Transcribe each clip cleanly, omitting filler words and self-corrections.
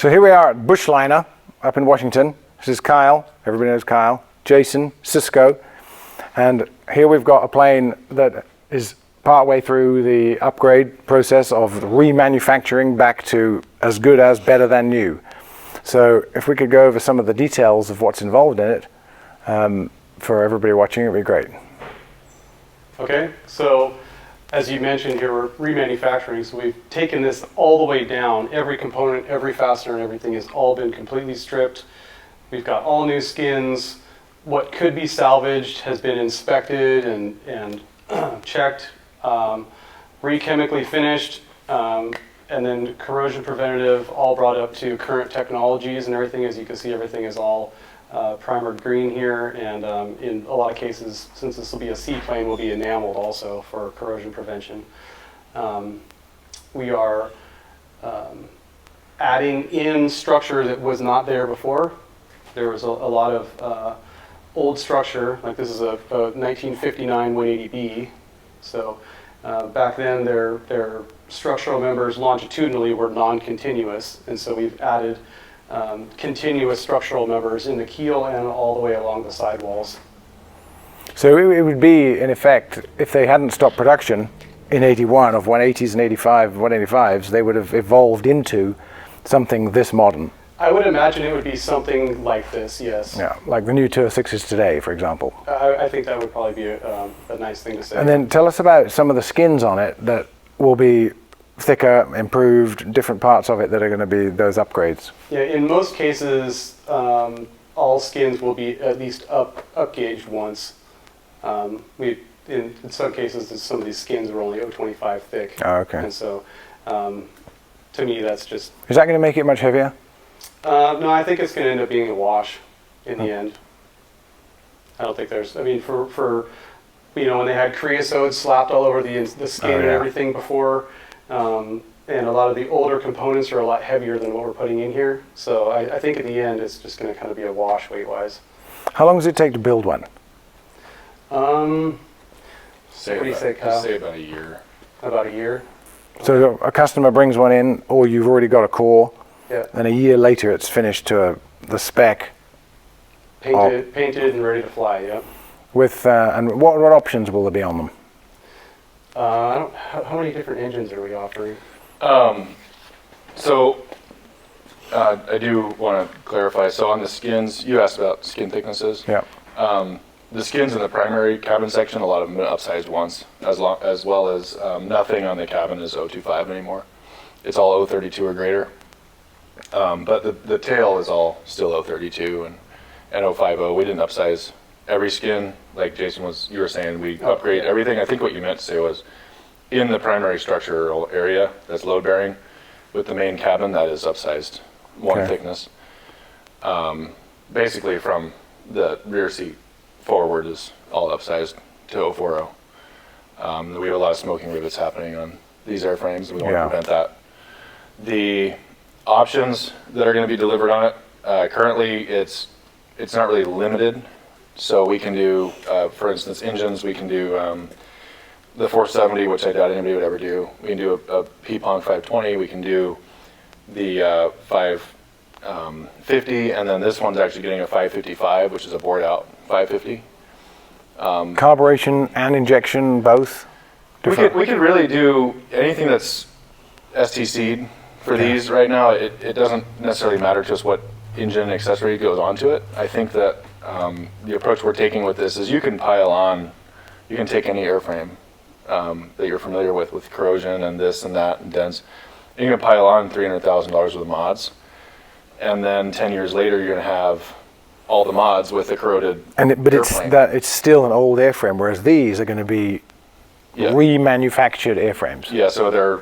So here we are at Bushliner up in Washington. This is Kyle, everybody knows Kyle, Jason, Cisco, and here we've got a plane that is partway through the upgrade process of remanufacturing back to as good as, better than new. So if we could go over some of the details of what's involved in it, for everybody watching, it would be great. Okay, so as you mentioned here, we're remanufacturing, so we've taken this all the way down. Every component, every fastener, and everything has all been completely stripped. We've got all new skins. What could be salvaged has been inspected and checked, re-chemically finished, and then corrosion preventative, all brought up to current technologies and everything. As you can see, everything is all primered green here, and in a lot of cases, since this will be a seaplane, will be enameled also for corrosion prevention. We are adding in structure that was not there before. There was a lot of old structure, like this is a 1959 180B. So back then their structural members longitudinally were non-continuous, and so we've added continuous structural members in the keel and all the way along the sidewalls. So it would be, in effect, if they hadn't stopped production in 81 of 180s and 185s, they would have evolved into something this modern. I would imagine it would be something like this, yes. Yeah, like the new 206s today, for example. I think that would probably be a nice thing to say. And then tell us about some of the skins on it that will be thicker, improved, different parts of it that are going to be those upgrades. Yeah, in most cases, all skins will be at least up gauged once. In some cases, some of these skins were only 0.25 thick. Oh, okay. And so, to me, that's just... Is that going to make it much heavier? No, I think it's going to end up being a wash in the end. I don't think there's... I mean, for you know, when they had creosote slapped all over the skin and everything before, and a lot of the older components are a lot heavier than what we're putting in here. So I think in the end, it's just going to kind of be a wash weight-wise. How long does it take to build one? What do you say, Kyle? Say about a year. About a year. So a customer brings one in, or you've already got a core, Yeah. and a year later it's finished to the spec. Painted and ready to fly, yep. With and what options will there be on them? How many different engines are we offering? I do want to clarify. So on the skins, you asked about skin thicknesses. Yeah. The skins in the primary cabin section, a lot of them have been upsized once, as well as nothing on the cabin is 025 anymore. It's all 032 or greater. But the tail is all still 032 and 050. We didn't upsize every skin, like Jason you were saying, we upgrade everything. I think what you meant to say was in the primary structural area that's load bearing with the main cabin, that is upsized one thickness. Basically from the rear seat forward is all upsized to 040. We have a lot of smoking rivets happening on these airframes, and we want to prevent that. The options that are going to be delivered on it, currently it's not really limited. So we can do, for instance, engines. We can do the 470, which I doubt anybody would ever do. We can do a P-Pong 520. We can do the 550, and then this one's actually getting a 555, which is a bored-out 550. Carburation and injection, both? We could really do anything that's STC'd for these right now. It doesn't necessarily matter to us what engine accessory goes onto it. I think that the approach we're taking with this is you can pile on, you can take any airframe that you're familiar with corrosion and this and that and dents, and you can pile on $300,000 worth of mods, and then 10 years later you're going to have all the mods with the corroded but airplane. it's still an old airframe, whereas these are going to be remanufactured airframes. Yeah, so they're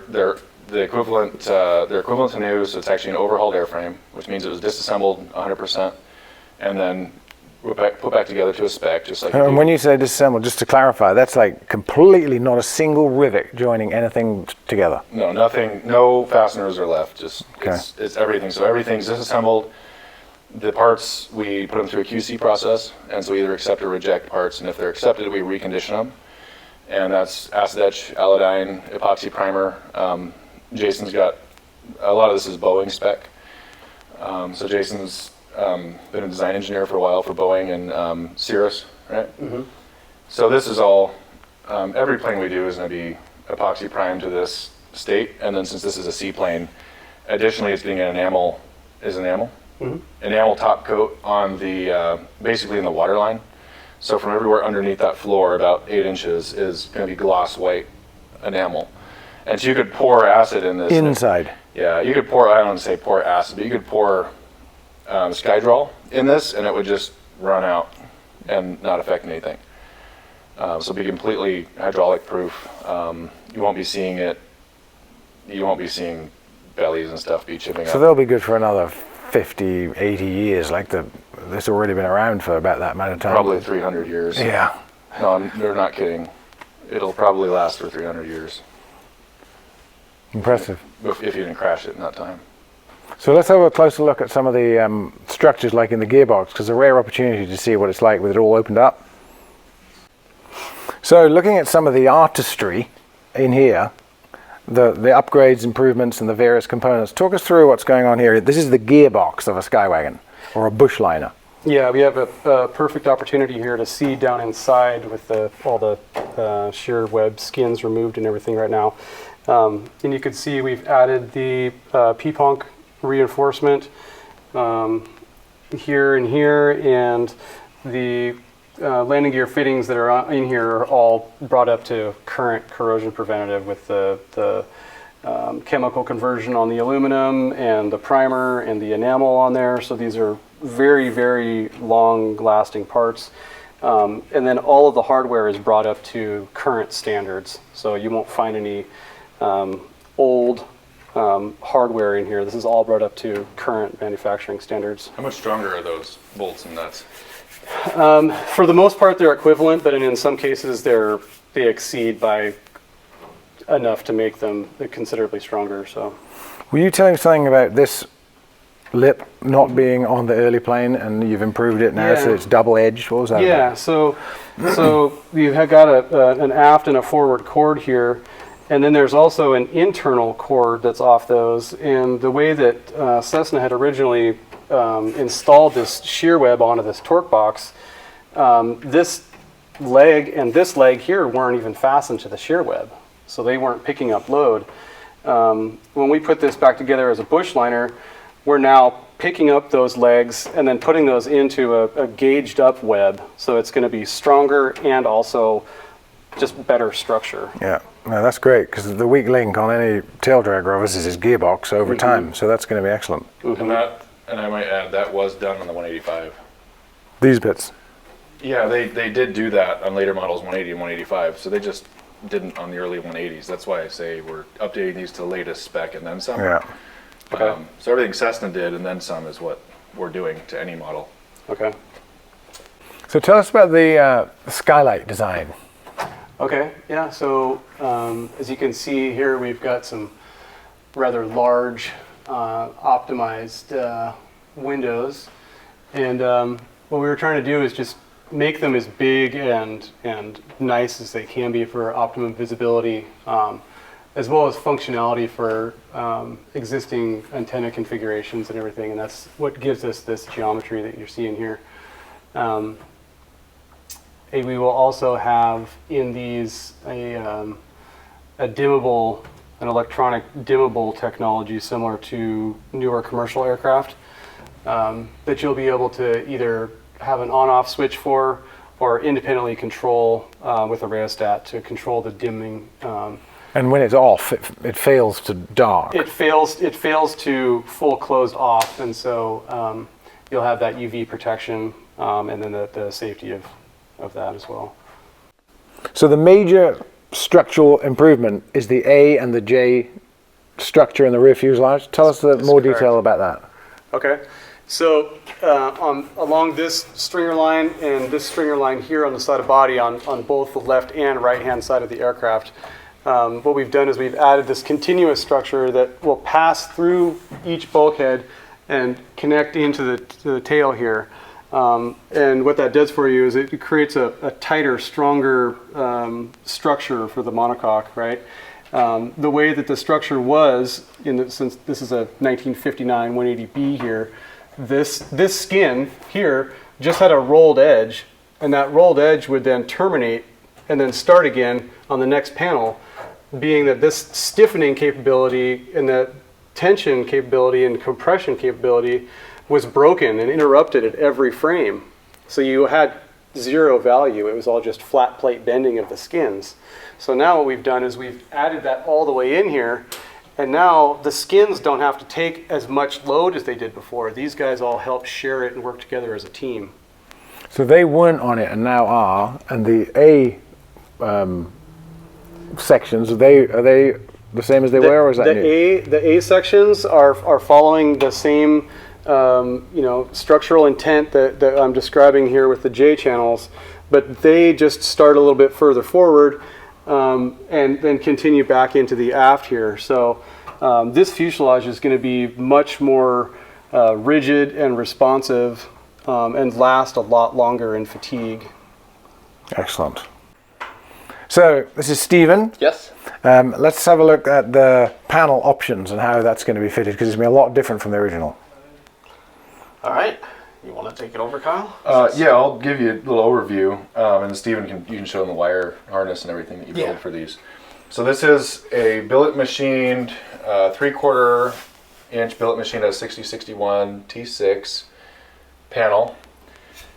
the equivalent. They're equivalent to new, so it's actually an overhauled airframe, which means it was disassembled 100%, and then put back together to a spec, just like. And when you say disassembled, just to clarify, that's like completely not a single rivet joining anything together. No, nothing. No fasteners are left. Just it's everything. So everything's disassembled. The parts, we put them through a QC process, and so we either accept or reject parts, and if they're accepted, we recondition them. And that's acid etch, iodine, epoxy primer. Jason's got, a lot of this is Boeing spec. So Jason's been a design engineer for a while for Boeing and Cirrus, right? Mm-hmm. So this is all, every plane we do is going to be epoxy primed to this state, and then since this is a seaplane, additionally it's getting an enamel, enamel top coat on the, basically in the waterline. So from everywhere underneath that floor, about 8 inches, is going to be gloss white enamel. And so you could pour acid in this. Inside. Yeah, you could pour, I don't want to say pour acid, but you could pour Skydrol in this and it would just run out and not affect anything. So it'll be completely hydraulic proof. You won't be seeing bellies and stuff be chipping So up. they'll be good for another 50, 80 years, like this already been around for about that amount of time. Probably 300 years. Yeah. No, they're not kidding. It'll probably last for 300 years. Impressive. If you didn't crash it in that time. So let's have a closer look at some of the structures like in the gearbox, because it's a rare opportunity to see what it's like with it all opened up. So looking at some of the artistry in here, the upgrades, improvements, and the various components, talk us through what's going on here. This is the gearbox of a Skywagon, or a Bushliner. Yeah, we have a perfect opportunity here to see down inside with all the shear web skins removed and everything right now. And you can see we've added the P-Punk reinforcement here and here, and the landing gear fittings that are in here are all brought up to current corrosion preventative with the chemical conversion on the aluminum and the primer and the enamel on there. So these are very, very long lasting parts. And then all of the hardware is brought up to current standards. So you won't find any old hardware in here. This is all brought up to current manufacturing standards. How much stronger are those bolts and nuts? For the most part, they're equivalent, but in some cases, they exceed by enough to make them considerably stronger. So, Were you telling something about this lip not being on the early plane, and you've improved it now, so it's double edged? What was that? Yeah. about? So you have got an aft and a forward cord here. And then there's also an internal cord that's off those. And the way that Cessna had originally installed this shear web onto this torque box, this leg and this leg here weren't even fastened to the shear web. So they weren't picking up load. When we put this back together as a Bushliner, we're now picking up those legs and then putting those into a gauged up web. So it's going to be stronger and also just better structure. Yeah, no, that's great, because the weak link on any tail dragger obviously is gearbox over time, so that's going to be excellent. And I might add, that was done on the 185. These bits. Yeah, they did do that on later models, 180 and 185, so they just didn't on the early 180s. That's why I say we're updating these to the latest spec and then some. Yeah. Okay. So everything Cessna did and then some is what we're doing to any model. Okay. So tell us about the Skylight design. Okay, yeah, so as you can see here, we've got some rather large optimized windows. And what we were trying to do is just make them as big and nice as they can be for optimum visibility, as well as functionality for existing antenna configurations and everything. And that's what gives us this geometry that you're seeing here. We will also have in these an electronic dimmable technology similar to newer commercial aircraft that you'll be able to either have an on-off switch for or independently control with a rheostat to control the dimming. And when it's off, it fails to dark. It fails to full closed off, and so you'll have that UV protection and then the safety of that as well. So the major structural improvement is the A and the J structure in the rear fuselage. Tell us more correct. detail about that. Okay, so along this stringer line and this stringer line here on the side of body on both the left and right hand side of the aircraft, what we've done is we've added this continuous structure that will pass through each bulkhead and connect into the tail here. And what that does for you is it creates a tighter, stronger structure for the monocoque, right? The way that the structure was, since this is a 1959 180B here, this skin here just had a rolled edge, and that rolled edge would then terminate and then start again on the next panel, being that this stiffening capability and that tension capability and compression capability was broken and interrupted at every frame. So you had zero value. It was all just flat plate bending of the skins. So now what we've done is we've added that all the way in here, and now the skins don't have to take as much load as they did before. These guys all help share it and work together as a team. So they weren't on it and now are, and the A sections, are they the same as they were, or is that new? The A sections are following the same structural intent that I'm describing here with the J channels, but they just start a little bit further forward and then continue back into the aft here. So this fuselage is going to be much more rigid and responsive and last a lot longer in fatigue. Excellent. So this is Stephen. Yes. Let's have a look at the panel options and how that's going to be fitted, because it's going to be a lot different from the original. All right. You want to take it over, Kyle? Yeah, I'll give you a little overview, and Stephen you can show them the wire harness and everything that you build for these. So this is a billet machined 3/4 inch billet machined at 6061 T6 panel,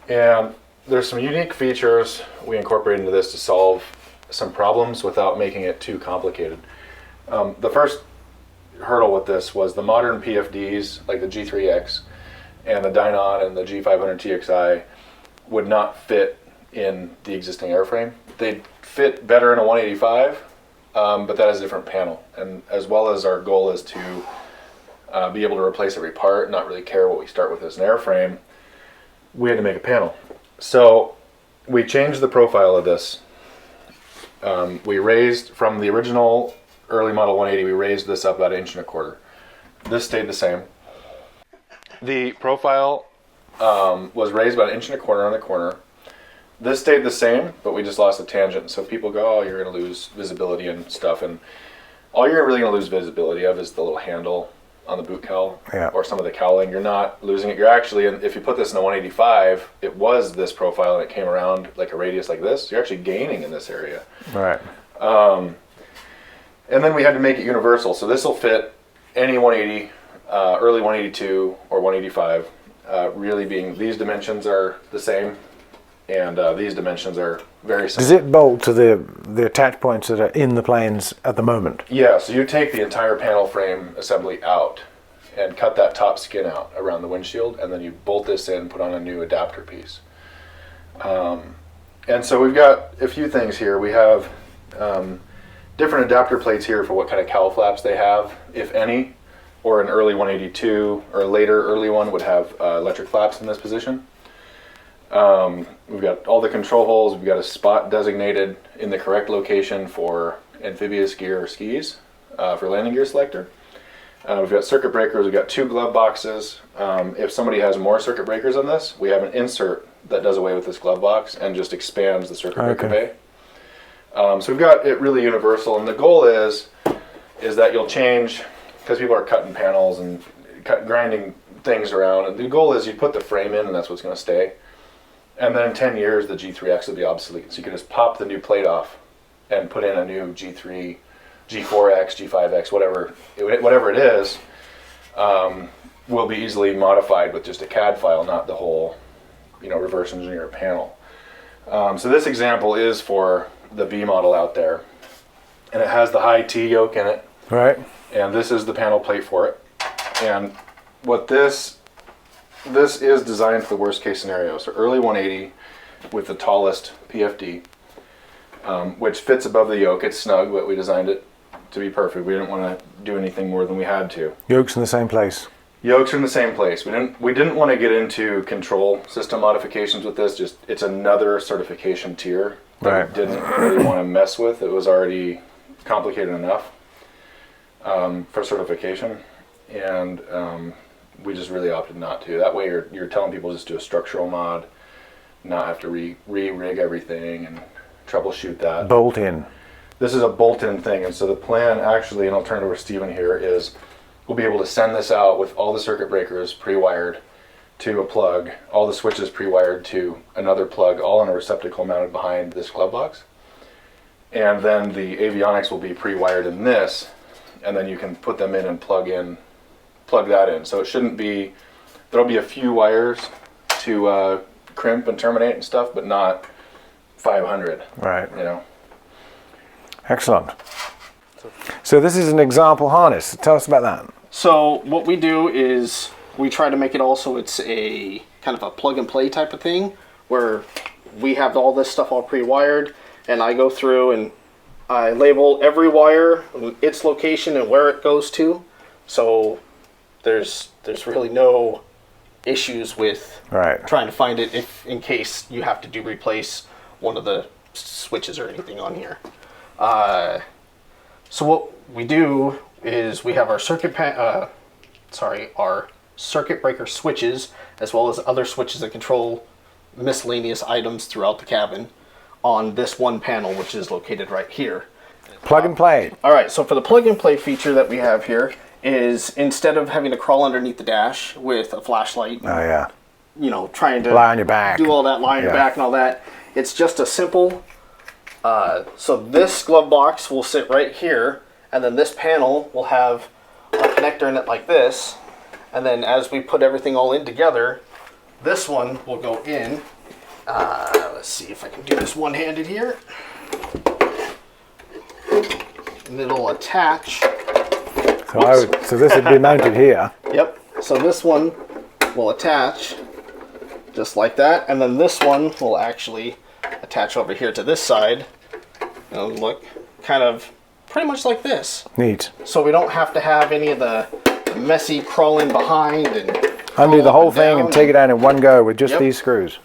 and there's some unique features we incorporated into this to solve some problems without making it too complicated. The first hurdle with this was the modern PFDs like the G3X and the Dynon and the G500 TXI would not fit in the existing airframe. They'd fit better in a 185, but that is a different panel. And as well as our goal is to be able to replace every part, not really care what we start with as an airframe, we had to make a panel. So we changed the profile of this. We raised from the original early model 180, we raised this up about 1.25 inches. This stayed the same. The profile was raised about 1.25 inches on the corner. This stayed the same, but we just lost the tangent. So people go, oh, you're going to lose visibility and stuff. And all you're really going to lose visibility of is the little handle on the boot cowl or some of the cowling. You're not losing it. You're actually, and if you put this in a 185, it was this profile and it came around like a radius like this. You're actually gaining in this area. Right. And then we had to make it universal. So this will fit any 180, early 182 or 185. Really being these dimensions are the same, and these dimensions are very similar. Does it bolt to the attach points that are in the planes at the moment? Yeah, so you take the entire panel frame assembly out and cut that top skin out around the windshield, and then you bolt this in, put on a new adapter piece. And so we've got a few things here. We have different adapter plates here for what kind of cowl flaps they have, if any, or an early 182 or a later early one would have electric flaps in this position. We've got all the control holes. We've got a spot designated in the correct location for amphibious gear or skis for landing gear selector. We've got circuit breakers. We've got 2 glove boxes. If somebody has more circuit breakers on this, we have an insert that does away with this glove box and just expands the circuit breaker bay. So we've got it really universal, and the goal is that you'll change, because people are cutting panels and grinding things around, and the goal is you put the frame in and that's what's going to stay. And then in 10 years, the G3X will be obsolete. So you can just pop the new plate off and put in a new G3, G4X, G5X, whatever it is, will be easily modified with just a CAD file, not the whole, reverse engineer panel. So this example is for the B model out there, and it has the high T yoke in it. Right. And this is the panel plate for it. And what this is designed for the worst case scenario. So early 180 with the tallest PFD, which fits above the yoke. It's snug, but we designed it to be perfect. We didn't want to do anything more than we had to. Yokes in the same place. Yokes are in the same place. We didn't want to get into control system modifications with this. Just it's another certification tier that we didn't really want to mess with. It was already complicated enough for certification, and we just really opted not to. That way you're telling people just do a structural mod, not have to re-rig everything and troubleshoot that. Bolt in. this is a bolt-in thing, and so the plan actually, and I'll turn it over to Steven here, is we'll be able to send this out with all the circuit breakers pre-wired to a plug, all the switches pre-wired to another plug, all in a receptacle mounted behind this glove box. And then the avionics will be pre-wired in this, and then you can put them in and plug that in. So it shouldn't be, there'll be a few wires to crimp and terminate and stuff, but not 500. Right. You know. Excellent. So this is an example harness. Tell us about that. So what we do is we try to make it also, it's a kind of a plug and play type of thing where we have all this stuff all pre-wired, and I go through and I label every wire, its location and where it goes to. So there's really no issues with Right. trying to find it if in case you have to replace one of the switches or anything on here. So what we do is we have our our circuit breaker switches, as well as other switches that control miscellaneous items throughout the cabin on this one panel, which is located right here. Plug and play. All right, so for the plug and play feature that we have here is instead of having to crawl underneath the dash with a flashlight, Oh yeah. you know, trying to Lie on your back. do all that, lie on your Yeah. back and all that, it's just a simple, so this glove box will sit right here, and then this panel will have a connector in it like this, and then as we put everything all in together, this one will go in. Let's see if I can do this one-handed here. And it'll attach. So this would be mounted here. Yep. So this one will attach just like that, and then this one will actually attach over here to this side. And look, kind of pretty much like this. Neat. So we don't have to have any of the messy crawling behind and Undo the crawl whole up thing and take it out in one go with just Yep. these screws.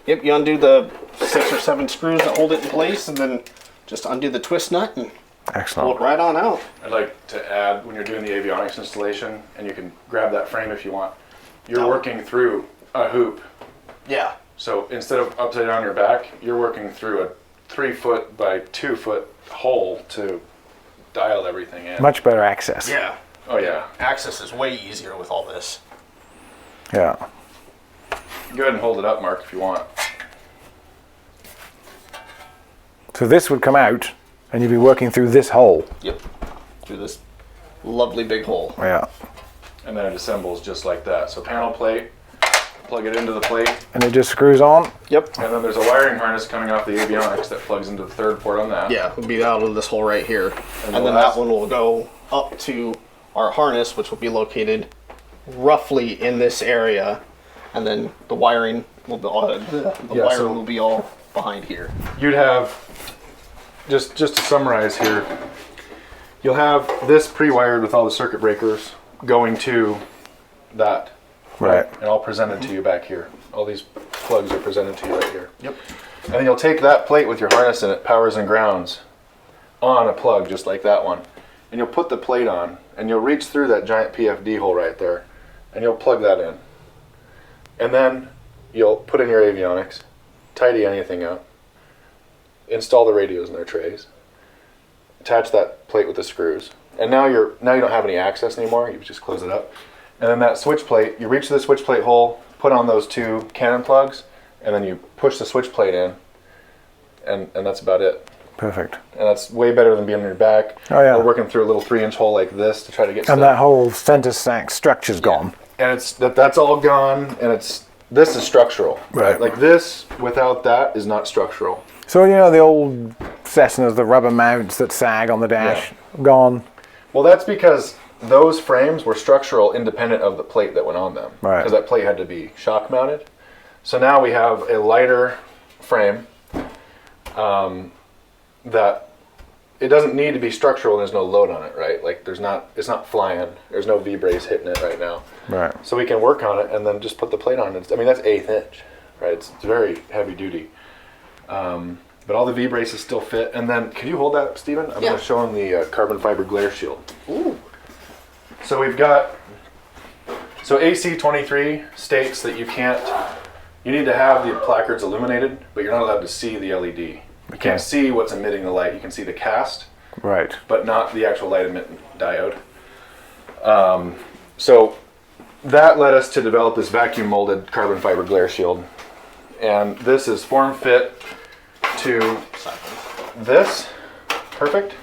Yep, you undo the 6 or 7 screws that hold it in place, and then just undo the twist nut and pull it Excellent. right on out. I'd like to add, when you're doing the avionics installation, and you can grab that frame if you want, you're Oh. working through a hoop. Yeah. So instead of upside down on your back, you're working through a 3-foot by 2-foot hole to dial everything in. Much better access. Yeah. Oh yeah. Access is way easier with all this. Yeah. Go ahead and hold it up, Mark, if you want. So this would come out and you'd be working through this hole. Yep. Through this lovely big hole. Yeah. And then it assembles just like that. So panel plate, plug it into the plate, And it just screws on. Yep. and then there's a wiring harness coming off the avionics that plugs into the third port on that. Yeah, it'll be out of this hole right here. And the then last- that one will go up to our harness, which will be located roughly in this area. And then the wiring will be so- will be all behind here. You'd have, just to summarize here, you'll have this pre-wired with all the circuit breakers going to that. Right. And all presented to you back here. All these plugs are presented to you right here. Yep. And then you'll take that plate with your harness in it, powers and grounds, on a plug just like that one. And you'll put the plate on, and you'll reach through that giant PFD hole right there, and you'll plug that in. And then you'll put in your avionics, tidy anything up, install the radios in their trays, attach that plate with the screws, and now you don't have any access anymore. You just close it up, and then that switch plate, you reach the switch plate hole, put on those 2 cannon plugs, and then you push the switch plate in, and that's about it. Perfect. And that's way better than being on your back. Oh, yeah. Or working through a little 3-inch hole like this to try to get And stuff. that whole center stack structure's gone. And that's all gone, and this is structural. Right. Like this without that is not structural. So you know the old Cessnas, the rubber mounts that sag on the dash, gone. Well, that's because those frames were structural independent of the plate that went on them. Right. Because that plate had to be shock mounted. So now we have a lighter frame that it doesn't need to be structural and there's no load on it, right? Like it's not flying. There's no V-brace hitting it right now. Right. So we can work on it and then just put the plate on it. I mean, that's 1/8 inch, right? It's very heavy duty. But all the V-braces still fit. And then, can you hold that up, Stephen? I'm Yeah. going to show him the carbon fiber glare shield. Ooh. So we've got, AC23 states that you need to have the placards illuminated, but you're not allowed to see the LED. You can't see what's emitting the light. You can see the cast, Right. but not the actual light emitting diode. So that led us to develop this vacuum molded carbon fiber glare shield. And this is form fit to this. Perfect.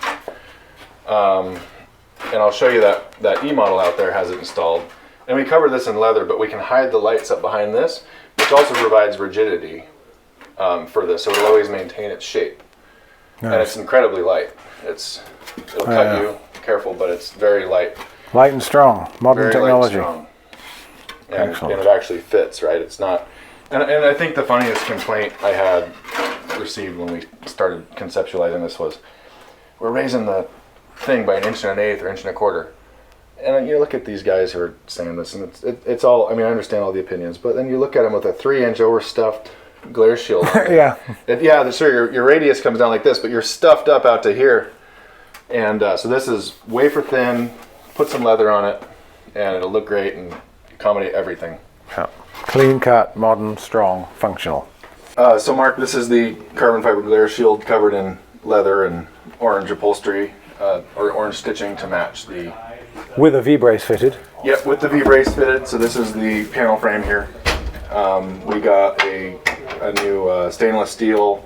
And I'll show you that E model out there has it installed. And we cover this in leather, but we can hide the lights up behind this, which also provides rigidity for this, so it'll always maintain its shape. Nice. And it's incredibly light. It'll cut you, careful, but it's very light. Light and strong, modern Very technology. light and strong. Excellent. And it actually fits, right? It's not. And I think the funniest complaint I had received when we started conceptualizing this was, we're raising the thing by 1 1/8 or 1 1/4. And you look at these guys who are saying this, and it's all, I mean, I understand all the opinions, but then you look at them with a 3-inch overstuffed glare shield on it. Yeah. Sure, your radius comes down like this, but you're stuffed up out to here. And so this is wafer thin, put some leather on it, and it'll look great and accommodate everything. Yeah. Clean cut, modern, strong, functional. So Mark, this is the carbon fiber glare shield covered in leather and orange upholstery, or orange stitching to match the... With a V-brace fitted. Yep, with the V-brace fitted. So this is the panel frame here. We got a new stainless steel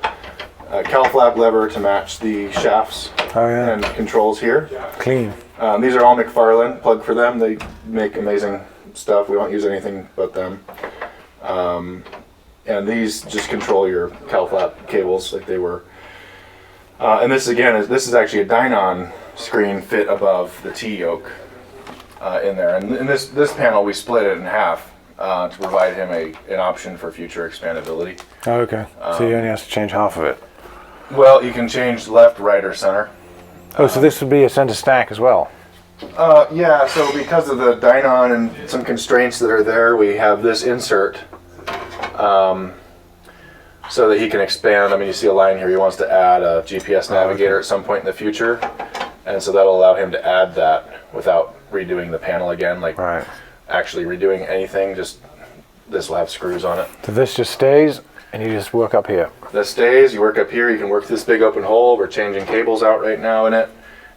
cowl flap lever to match the shafts and controls here. Clean. These are all McFarlane, plug for them. They make amazing stuff. We don't use anything but them. And these just control your cowl flap cables like they were. And this again, this is actually a Dynon screen fit above the T-yoke in there. And in this panel, we split it in half to provide him an option for future expandability. Oh, okay. So he only has to change half of it. Well, you can change left, right, or center. Oh, so this would be a center stack as well? Yeah, so because of the Dynon and some constraints that are there, we have this insert so that he can expand. I mean, you see a line here, he wants to add a GPS navigator at some point in the future. And so that'll allow him to add that without redoing the panel again, like actually redoing anything, just this will have screws on it. So this just stays and you just work up here? This stays, you work up here, you can work this big open hole. We're changing cables out right now in it.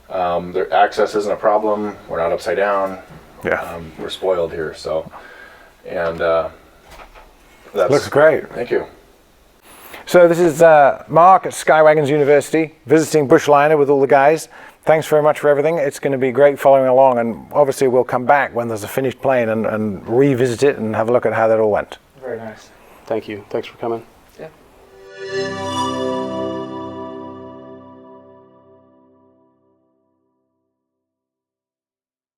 Their access isn't a problem. We're not upside down. Yeah. We're spoiled here, so. And that looks great. Thank you. So this is Mark at Skywagons University, visiting Bushliner with all the guys. Thanks very much for everything. It's going to be great following along, and obviously we'll come back when there's a finished plane and revisit it and have a look at how that all went. Very nice. Thank you. Thanks for coming. Yeah.